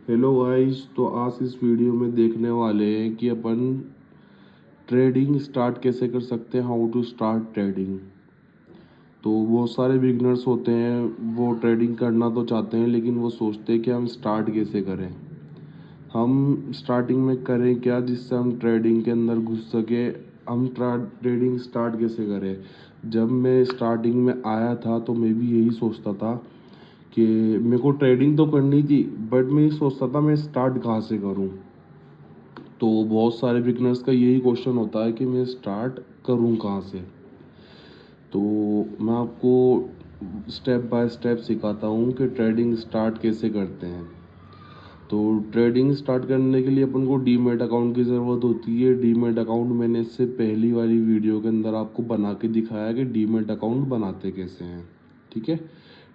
Hello guys, तो आज इस वीडियो में देखने वाले हैं कि अपन ट्रेडिंग स्टार्ट कैसे कर सकते हैं। How to start trading. तो बहुत सारे बिगनर्स होते हैं, वो ट्रेडिंग करना तो चाहते हैं लेकिन वो सोचते हैं कि हम स्टार्ट कैसे करें, हम स्टार्टिंग में करें क्या जिससे हम ट्रेडिंग के अंदर घुस सके, हम ट्रेडिंग स्टार्ट कैसे करें। जब मैं स्टार्टिंग में आया था तो मैं भी यही सोचता था कि मेरे को ट्रेडिंग तो करनी थी, बट मैं ये सोचता था मैं स्टार्ट कहाँ से करूँ। तो बहुत सारे बिगनर्स का यही क्वेश्चन होता है कि मैं स्टार्ट करूं कहाँ से। तो मैं आपको स्टेप बाय स्टेप सिखाता हूँ कि ट्रेडिंग स्टार्ट कैसे करते हैं। तो ट्रेडिंग स्टार्ट करने के लिए अपन को डीमैट अकाउंट की ज़रूरत होती है। डीमैट अकाउंट मैंने इससे पहली वाली वीडियो के अंदर आपको बना के दिखाया कि डीमैट अकाउंट बनाते कैसे हैं। ठीक है।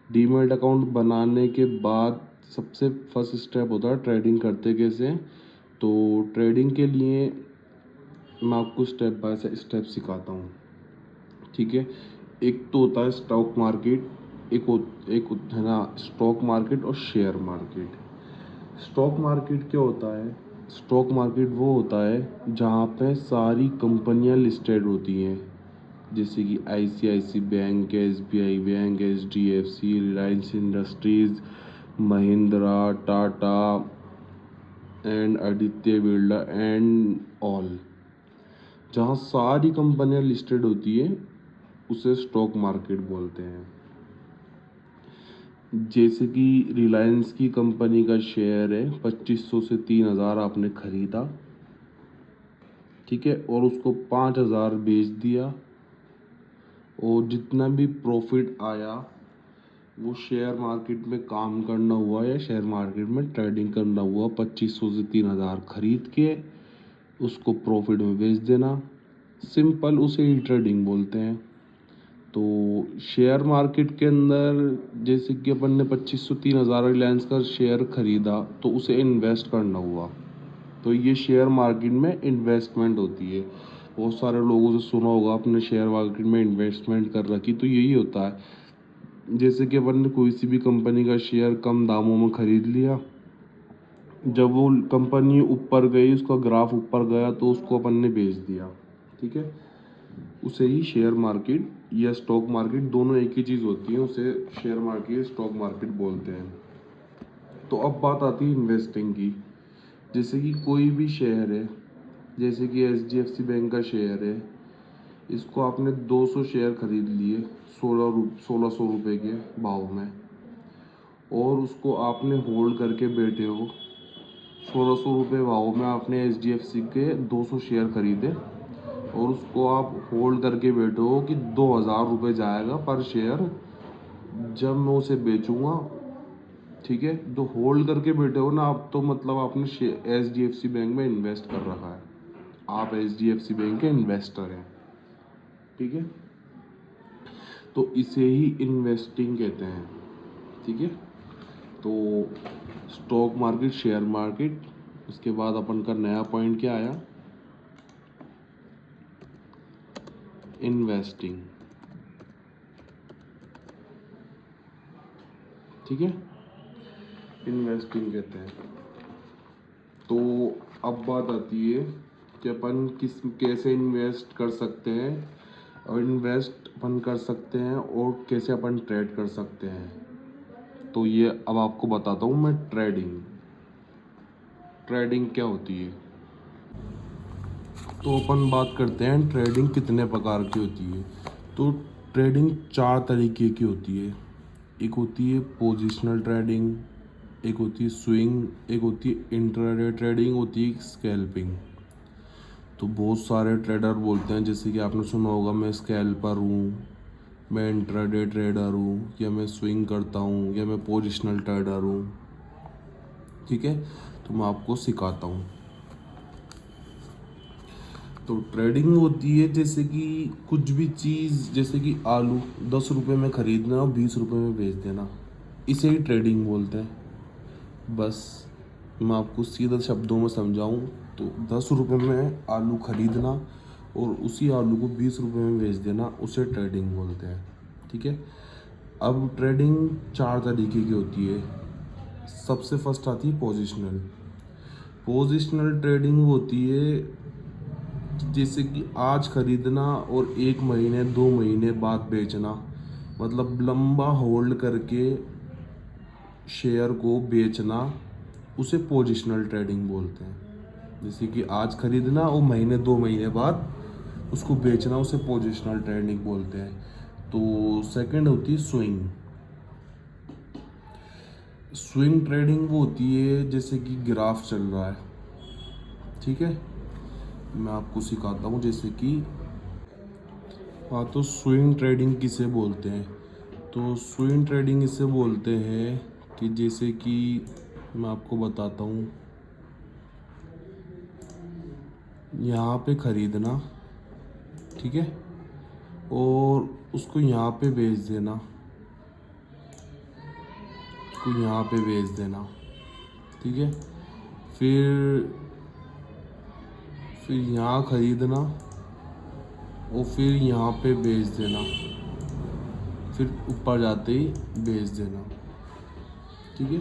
डीमैट अकाउंट बनाने के बाद सबसे फर्स्ट स्टेप होता है ट्रेडिंग करते कैसे हैं। तो ट्रेडिंग के लिए मैं आपको स्टेप बाय स्टेप सिखाता हूँ। ठीक है। एक तो होता है स्टॉक मार्केट, एक है ना स्टॉक मार्केट और शेयर मार्केट। स्टॉक मार्केट क्या होता है? स्टॉक मार्केट वो होता है जहाँ पे सारी कंपनियाँ लिस्टेड होती हैं, जैसे कि ICICI bank, SBI bank, HDFC, Reliance Industries, Mahindra, Tata and Aditya Birla and all. जहाँ सारी कंपनियां लिस्टेड होती है उसे स्टॉक मार्केट बोलते हैं। जैसे कि रिलायंस की कंपनी का शेयर है 2500 से 3000 आपने खरीदा, ठीक है, और उसको 5000 बेच दिया, और जितना भी प्रॉफिट आया वो शेयर मार्केट में काम करना हुआ या शेयर मार्केट में ट्रेडिंग करना हुआ, 2500 से 3000 खरीद के उसको प्रॉफिट में बेच देना। सिंपल, उसे ही ट्रेडिंग बोलते हैं। तो शेयर मार्केट के अंदर जैसे कि अपन ने 2500 3000 रिलायंस का शेयर खरीदा तो उसे इन्वेस्ट करना हुआ, तो ये शेयर मार्केट में इन्वेस्टमेंट होती है। बहुत सारे लोगों से सुना होगा अपने शेयर मार्केट में इन्वेस्टमेंट कर रखी, तो यही होता है। जैसे कि अपन ने कोई सी भी कंपनी का शेयर कम दामों में खरीद लिया, जब वो कंपनी ऊपर गई, उसका ग्राफ ऊपर गया तो उसको अपन ने बेच दिया। ठीक है। उसे ही शेयर मार्केट या स्टॉक मार्केट, दोनों एक ही चीज़ होती है, उसे शेयर मार्केट स्टॉक मार्केट बोलते हैं। तो अब बात आती है इन्वेस्टिंग की। जैसे कि कोई भी शेयर है, जैसे कि एचडीएफसी बैंक का शेयर है, इसको आपने 200 शेयर खरीद लिए 1600 रुपये के भाव में, और उसको आपने होल्ड करके बैठे हो। 1600 रुपये भाव में आपने एचडीएफसी के 200 शेयर खरीदे और उसको आप होल्ड करके बैठे हो कि 2000 रुपये जाएगा पर शेयर जब मैं उसे बेचूंगा। ठीक है। जो होल्ड करके बैठे हो ना आप, तो मतलब आपने H D F C bank में इन्वेस्ट कर रखा है, आप H D F C bank के इन्वेस्टर हैं। ठीक है। तो इसे ही इन्वेस्टिंग कहते हैं। ठीक है। तो स्टॉक मार्केट, शेयर मार्केट, उसके बाद अपन का नया पॉइंट क्या आया? इन्वेस्टिंग। ठीक है। इन्वेस्टिंग कहते हैं। तो अब बात आती है कि अपन कैसे इन्वेस्ट कर सकते हैं, और इन्वेस्ट अपन कर सकते हैं और कैसे अपन ट्रेड कर सकते हैं। तो ये अब आपको बताता हूँ मैं। ट्रेडिंग ट्रेडिंग क्या होती है। तो अपन बात करते हैं ट्रेडिंग कितने प्रकार की होती है। तो ट्रेडिंग 4 तरीके की होती है। एक होती है पोजिशनल ट्रेडिंग, एक होती है स्विंग, एक होती है इंट्राडे ट्रेडिंग, होती है स्कैल्पिंग। तो बहुत सारे ट्रेडर बोलते हैं, जैसे कि आपने सुना होगा मैं स्कैल्पर हूँ, मैं इंट्राडे ट्रेडर हूँ, या मैं स्विंग करता हूँ, या मैं पोजिशनल ट्रेडर हूँ। ठीक है। तो मैं आपको सिखाता हूँ। तो ट्रेडिंग होती है जैसे कि कुछ भी चीज़, जैसे कि आलू 10 रुपये में ख़रीदना और 20 रुपये में बेच देना, इसे ही ट्रेडिंग बोलते हैं। बस मैं आपको सीधा शब्दों में समझाऊँ तो 10 रुपये में आलू खरीदना और उसी आलू को 20 रुपये में बेच देना, उसे ट्रेडिंग बोलते हैं। ठीक है। अब ट्रेडिंग 4 तरीके की होती है। सबसे फर्स्ट आती है पोजिशनल। पोजिशनल ट्रेडिंग होती है जैसे कि आज खरीदना और 1 महीने 2 महीने बाद बेचना, मतलब लंबा होल्ड करके शेयर को बेचना, उसे पोजिशनल ट्रेडिंग बोलते हैं। जैसे कि आज खरीदना और महीने 2 महीने बाद उसको बेचना, उसे पोजिशनल ट्रेडिंग बोलते हैं। तो सेकंड होती है स्विंग। स्विंग ट्रेडिंग वो होती है जैसे कि ग्राफ चल रहा है, ठीक है, मैं आपको सिखाता हूँ। जैसे कि हाँ, तो स्विंग ट्रेडिंग किसे बोलते हैं? तो स्विंग ट्रेडिंग इसे बोलते हैं कि जैसे कि मैं आपको बताता हूँ, यहाँ पे खरीदना, ठीक है, और उसको यहाँ पे बेच देना, उसको यहाँ पे बेच देना, ठीक है, फिर यहाँ खरीदना और फिर यहाँ पे बेच देना, फिर ऊपर जाते ही बेच देना, ठीक है।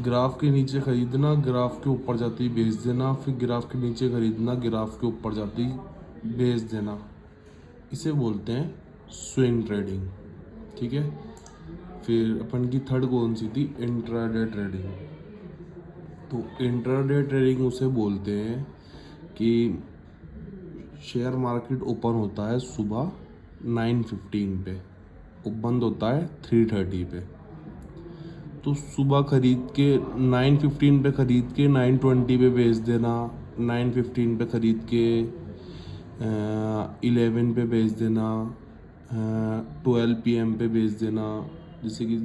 ग्राफ के नीचे खरीदना, ग्राफ के ऊपर जाते ही बेच देना, फिर ग्राफ के नीचे खरीदना, ग्राफ के ऊपर जाते ही बेच देना, इसे बोलते हैं स्विंग ट्रेडिंग, ठीक है। फिर अपन की थर्ड कौन सी थी? Intraday trading. तो इंट्राडे ट्रेडिंग उसे बोलते हैं कि शेयर मार्केट ओपन होता है सुबह 9:15 पे, और बंद होता है 3:30 पे। तो सुबह खरीद के 9:15 पे खरीद के 9:20 पे बेच देना, 9:15 पे खरीद के 11 पे बेच देना, 12 PM पे बेच देना। जैसे कि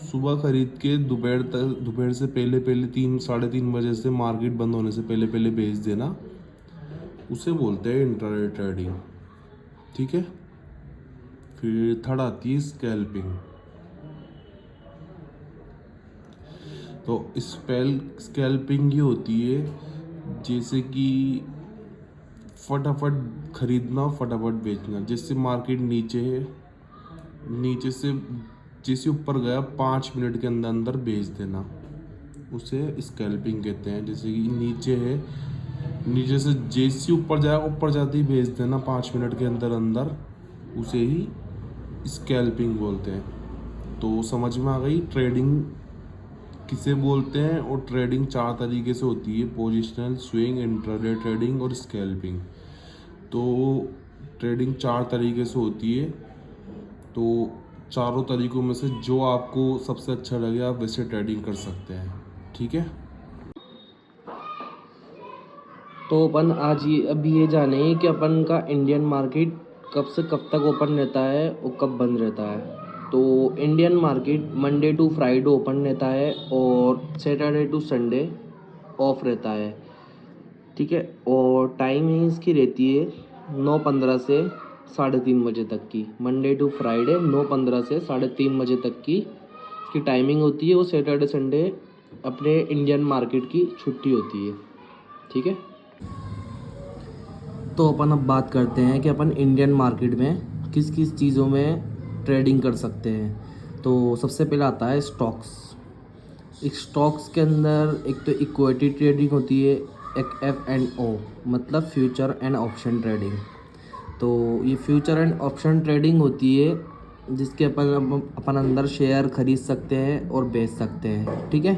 सुबह खरीद के दोपहर से पहले 3-3:30 बजे से मार्केट बंद होने से पहले पहले बेच देना, उसे बोलते हैं इंट्राडे ट्रेडिंग, ठीक है। फिर थर्ड आती है स्कैल्पिंग। तो स्कैल्पिंग ये होती है जैसे कि फटाफट खरीदना, फटाफट बेचना। जैसे मार्केट नीचे है, नीचे से जैसे ऊपर गया 5 मिनट के अंदर अंदर बेच देना, उसे स्कैल्पिंग कहते हैं। जैसे कि नीचे है, नीचे से जैसे ऊपर जाएगा ऊपर जाते ही बेच देना 5 मिनट के अंदर अंदर, उसे ही स्कैल्पिंग बोलते हैं। तो समझ में आ गई ट्रेडिंग किसे बोलते हैं। और ट्रेडिंग 4 तरीके से होती है: पोजिशनल, स्विंग, इंट्राडे ट्रेडिंग और स्कैल्पिंग। तो ट्रेडिंग 4 तरीके से होती है। तो चारों तरीकों में से जो आपको सबसे अच्छा लगे आप वैसे ट्रेडिंग कर सकते हैं, ठीक है। तो अपन आज अभी ये जाने कि अपन का इंडियन मार्केट कब से कब तक ओपन रहता है और कब बंद रहता है। तो Indian market Monday to Friday open रहता है और सैटरडे टू संडे ऑफ रहता है, ठीक है। और टाइमिंग इसकी रहती है 9:15 से 3:30 बजे तक की। मंडे टू फ्राइडे 9:15 से 3:30 बजे तक की इसकी टाइमिंग होती है। वो सैटरडे संडे अपने इंडियन मार्केट की छुट्टी होती है, ठीक है। तो अपन अब बात करते हैं कि अपन इंडियन मार्केट में किस किस चीज़ों में ट्रेडिंग कर सकते हैं। तो सबसे पहले आता है स्टॉक्स। एक स्टॉक्स के अंदर एक तो इक्विटी ट्रेडिंग होती है, एक F&O मतलब फ्यूचर एंड ऑप्शन ट्रेडिंग। तो ये फ्यूचर एंड ऑप्शन ट्रेडिंग होती है जिसके अपन अंदर शेयर खरीद सकते हैं और बेच सकते हैं, ठीक है।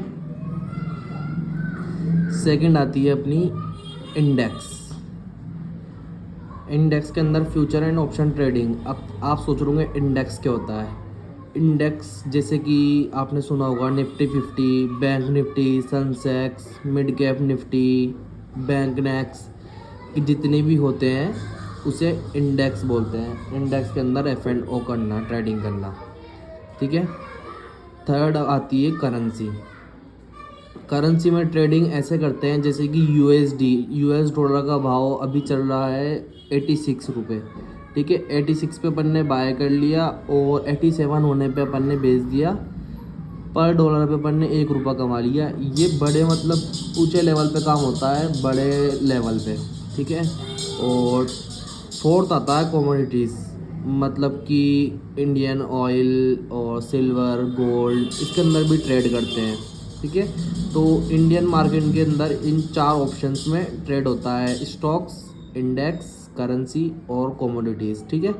सेकंड आती है अपनी इंडेक्स। इंडेक्स के अंदर फ्यूचर एंड ऑप्शन ट्रेडिंग। अब आप सोच रहे होंगे इंडेक्स क्या होता है। इंडेक्स जैसे कि आपने सुना होगा Nifty 50, bank Nifty, Sensex, mid cap Nifty, bank next, जितने भी होते हैं उसे इंडेक्स बोलते हैं। इंडेक्स के अंदर F&O करना, ट्रेडिंग करना, ठीक है। थर्ड आती है करेंसी। करेंसी में ट्रेडिंग ऐसे करते हैं जैसे कि यूएस डॉलर का भाव अभी चल रहा है 86 रुपये, ठीक है। 86 पे अपन ने बाय कर लिया और 87 होने पे अपन ने बेच दिया। पर डॉलर पे अपन ने 1 रुपया कमा लिया। ये बड़े मतलब ऊंचे लेवल पे काम होता है, बड़े लेवल पे, ठीक है। और फोर्थ आता है कमोडिटीज़, मतलब कि इंडियन ऑयल और सिल्वर गोल्ड इसके अंदर भी ट्रेड करते हैं। ठीक है, तो इंडियन मार्केट के अंदर इन 4 ऑप्शंस में ट्रेड होता है, स्टॉक्स, इंडेक्स, करेंसी और कमोडिटीज़। ठीक है,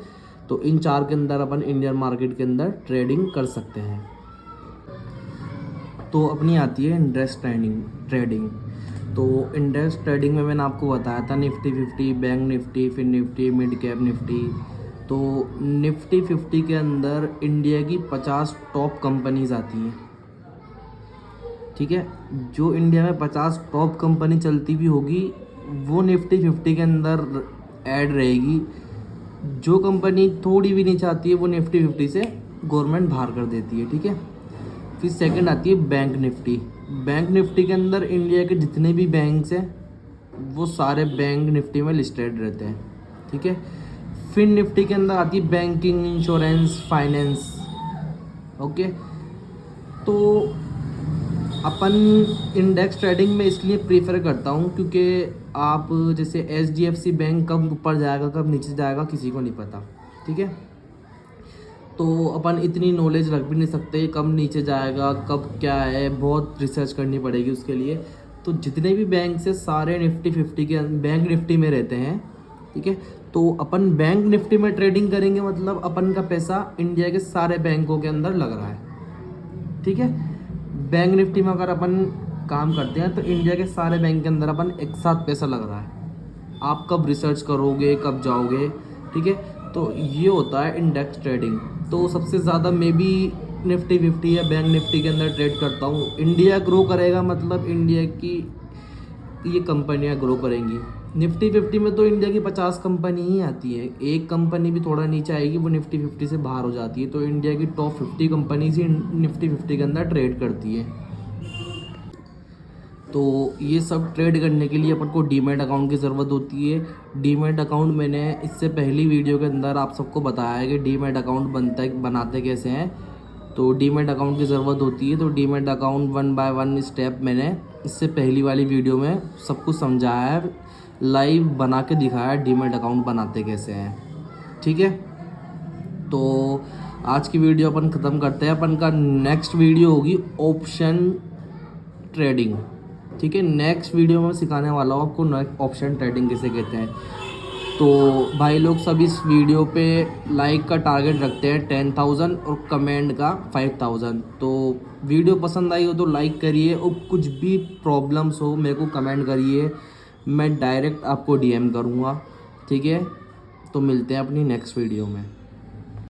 तो इन 4 के अंदर अपन इंडियन मार्केट के अंदर ट्रेडिंग कर सकते हैं। तो अपनी आती है इंडेक्स ट्रेडिंग। तो इंडेक्स ट्रेडिंग में मैंने आपको बताया था Nifty 50, bank Nifty, fin Nifty, mid cap Nifty. तो निफ्टी 50 के अंदर इंडिया की 50 टॉप कंपनीज आती हैं। ठीक है, जो इंडिया में 50 टॉप कंपनी चलती भी होगी वो निफ्टी 50 के अंदर ऐड रहेगी। जो कंपनी थोड़ी भी नहीं चाहती है वो निफ्टी 50 से गवर्नमेंट बाहर कर देती है। ठीक है, फिर सेकंड आती है बैंक निफ्टी। बैंक निफ्टी के अंदर इंडिया के जितने भी बैंक्स हैं वो सारे बैंक निफ्टी में लिस्टेड रहते हैं। ठीक है, फिन निफ्टी के अंदर आती है बैंकिंग, इंश्योरेंस, फाइनेंस। ओके, तो अपन इंडेक्स ट्रेडिंग में इसलिए प्रीफर करता हूँ क्योंकि आप जैसे HDFC बैंक कब ऊपर जाएगा कब नीचे जाएगा किसी को नहीं पता। ठीक है, तो अपन इतनी नॉलेज रख भी नहीं सकते कब नीचे जाएगा कब क्या है, बहुत रिसर्च करनी पड़ेगी उसके लिए। तो जितने भी बैंक से सारे निफ्टी 50 के बैंक निफ्टी में रहते हैं। ठीक है, तो अपन बैंक निफ्टी में ट्रेडिंग करेंगे मतलब अपन का पैसा इंडिया के सारे बैंकों के अंदर लग रहा है। ठीक है, बैंक निफ्टी में अगर अपन काम करते हैं तो इंडिया के सारे बैंक के अंदर अपन एक साथ पैसा लग रहा है। आप कब रिसर्च करोगे कब जाओगे। ठीक है, तो ये होता है इंडेक्स ट्रेडिंग। तो सबसे ज़्यादा मैं भी निफ्टी 50 या बैंक निफ्टी के अंदर ट्रेड करता हूँ। इंडिया ग्रो करेगा मतलब इंडिया की ये कंपनियाँ ग्रो करेंगी। निफ्टी 50 में तो इंडिया की 50 कंपनी ही आती है, एक कंपनी भी थोड़ा नीचे आएगी वो निफ्टी 50 से बाहर हो जाती है। तो इंडिया की टॉप 50 कंपनीज ही निफ्टी 50 के अंदर ट्रेड करती है। तो ये सब ट्रेड करने के लिए अपन को डीमैट अकाउंट की ज़रूरत होती है। डीमैट अकाउंट मैंने इससे पहली वीडियो के अंदर आप सबको बताया है कि डीमैट अकाउंट बनाते कैसे हैं। तो डीमैट अकाउंट की ज़रूरत होती है। तो डीमैट अकाउंट 1 बाय 1 स्टेप मैंने इससे पहली वाली वीडियो में सब कुछ समझाया है, लाइव बना के दिखाया है डीमैट अकाउंट बनाते कैसे हैं। ठीक है, तो आज की वीडियो अपन ख़त्म करते हैं। अपन का नेक्स्ट वीडियो होगी ऑप्शन ट्रेडिंग। ठीक है, नेक्स्ट वीडियो में सिखाने वाला हूँ आपको ऑप्शन ट्रेडिंग किसे कहते हैं। तो भाई लोग सब इस वीडियो पे लाइक का टारगेट रखते हैं 10,000 और कमेंट का 5,000। तो वीडियो पसंद आई हो तो लाइक करिए और कुछ भी प्रॉब्लम्स हो मेरे को कमेंट करिए, मैं डायरेक्ट आपको DM करूँगा। ठीक है, तो मिलते हैं अपनी नेक्स्ट वीडियो में।